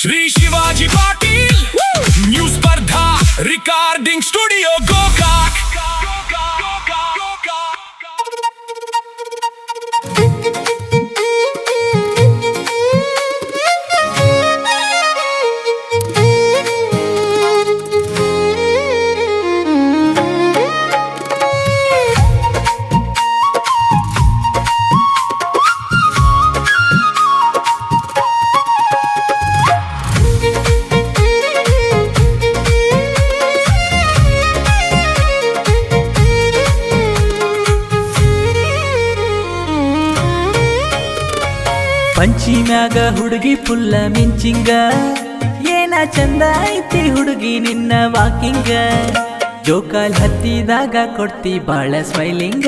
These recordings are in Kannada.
श्री शिवाजी पाटील न्यू स्पर्धा रिकॉर्डिंग स्टुडिओ गोकाक। ಪಂಚಿಮ್ಯಾಗ ಹುಡುಗಿ ಫುಲ್ಲ ಮಿಂಚಿಂಗ ಏನ ಚಂದ ಐತಿ ಹುಡುಗಿ ನಿನ್ನ ವಾಕಿಂಗ ಜೋಕಾಲ್ ಹತ್ತಿದಾಗ ಕೊಡ್ತಿ ಬಾಳ ಸ್ಮೈಲಿಂಗ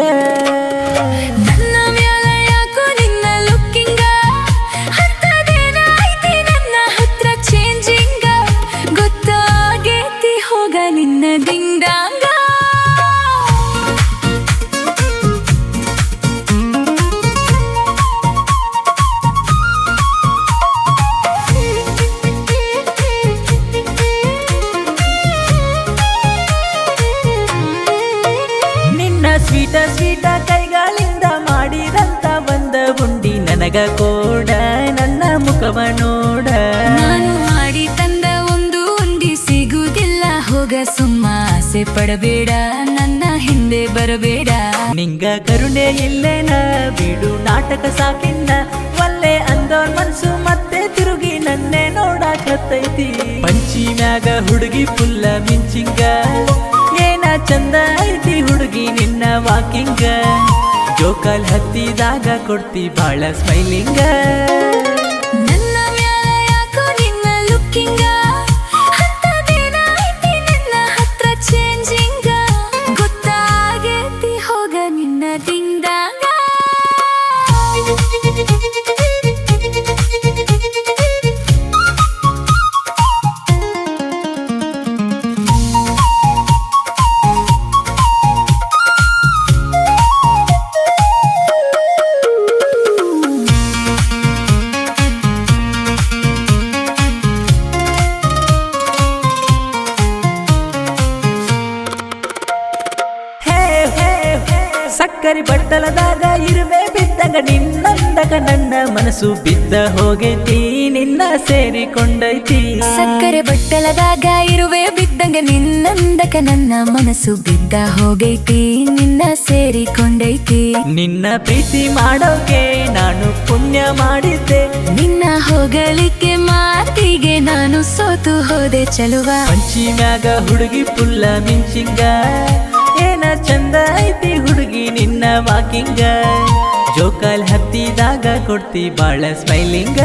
ನನ್ನ ಮ್ಯಾಲ ಯಾಕೋ ನಿನ್ನ ಲುಕ್ಕಿಂಗ ಅಂತದೇನ ಐತಿ ನನ್ನ ಹತ್ರ ಚೇಂಜಿಂಗ ಗೊತ್ತಾಗೇತಿ ಹೋಗ ನಿನ್ನ ದಿಂಗಾಂಗ ಸ್ವೀಟ ಸ್ವೀಟ ಕೈಗಳಿಂದ ಮಾಡಿದಂತ ಬಂದ ಉಂಡಿ ನನಗ ಕೋಡ ನನ್ನ ಮುಖವ ನೋಡ ನಾನು ಮಾಡಿ ತಂದ ಒಂದು ಉಂಡಿ ಸಿಗುವುದಿಲ್ಲ ಹೋಗ ಸುಮ್ಮ ಆಸೆ ಪಡಬೇಡ ನನ್ನ ಹಿಂದೆ ಬರಬೇಡ ನಿಂಗ ಕರುಣೆ ಇಲ್ಲೇನ ಬಿಡು ನಾಟಕ ಸಾಕಿನ್ನ ಒಲ್ಲೆ ಅಂದೋರ್ ಮನ್ಸು ಮತ್ತೆ ತಿರುಗಿ ನನ್ನೆ ನೋಡಾಕತ್ತೈತಿ ಪಂಚಿಮ್ಯಾಗ ಹುಡುಗಿ ಫುಲ್ಲ ಮಿಂಚಿಂಗ ಏನ ಚಂದ ಐತಿ ಹುಡುಗಿ ನಿನ್ನ ವಾಕಿಂಗ ಜೋಕಾಲ್ ಹತ್ತಿದಾಗ ಕೊಡ್ತಿ ಬಾಳ ಸ್ಮೈಲಿಂಗ ನನ್ನ ಮ್ಯಾಲ ಯಾಕೋ ನಿನ್ನ ಲುಕ್ಕಿಂಗ ಅಂತದೇನ ಐತಿ ನನ್ನ ಹತ್ರ ಚೇಂಜಿಂಗ ಗೊತ್ತಾಗೇತಿ ಹೋಗ ನಿನ್ನ ದಿಂಗಾಂಗ ಸಕ್ಕರೆ ಬಟ್ಟಲದಾಗ ಇರುವೆ ಬಿದ್ದಾಗ ನಿನ್ನಂದಕ ನನ್ನ ಮನಸ್ಸು ಬಿದ್ದ ಹೋಗೈತಿ ನಿನ್ನ ಸೇರಿಕೊಂಡೈತಿ ಸಕ್ಕರೆ ಬಟ್ಟಲದಾಗ ಇರುವೆ ಬಿದ್ದಂಗ ನಿನ್ನಂದಕ ನನ್ನ ಮನಸ್ಸು ಬಿದ್ದ ಹೋಗೈತಿ ನಿನ್ನ ಸೇರಿಕೊಂಡೈತಿ ನಿನ್ನ ಪ್ರೀತಿ ಮಾಡೋಕೆ ನಾನು ಪುಣ್ಯ ಮಾಡಿದ್ದೆ ನಿನ್ನ ಹೋಗಲಿಕ್ಕೆ ಮಾತಿಗೆ ನಾನು ಸೋತು ಹೋದೆ ಚಲುವ ಪಂಚಿಮ್ಯಾಗ ಹುಡುಗಿ ಫುಲ್ಲ ಮಿಂಚಿಂಗ ಏನ ಚಂದ ಐತಿ ಹುಡುಗಿ ನಿನ್ನ ವಾಕಿಂಗ ಜೋಕಾಲ್ ಹತ್ತಿದಾಗ ಕೊಡ್ತಿ ಬಾಳ ಸ್ಮೈಲಿಂಗ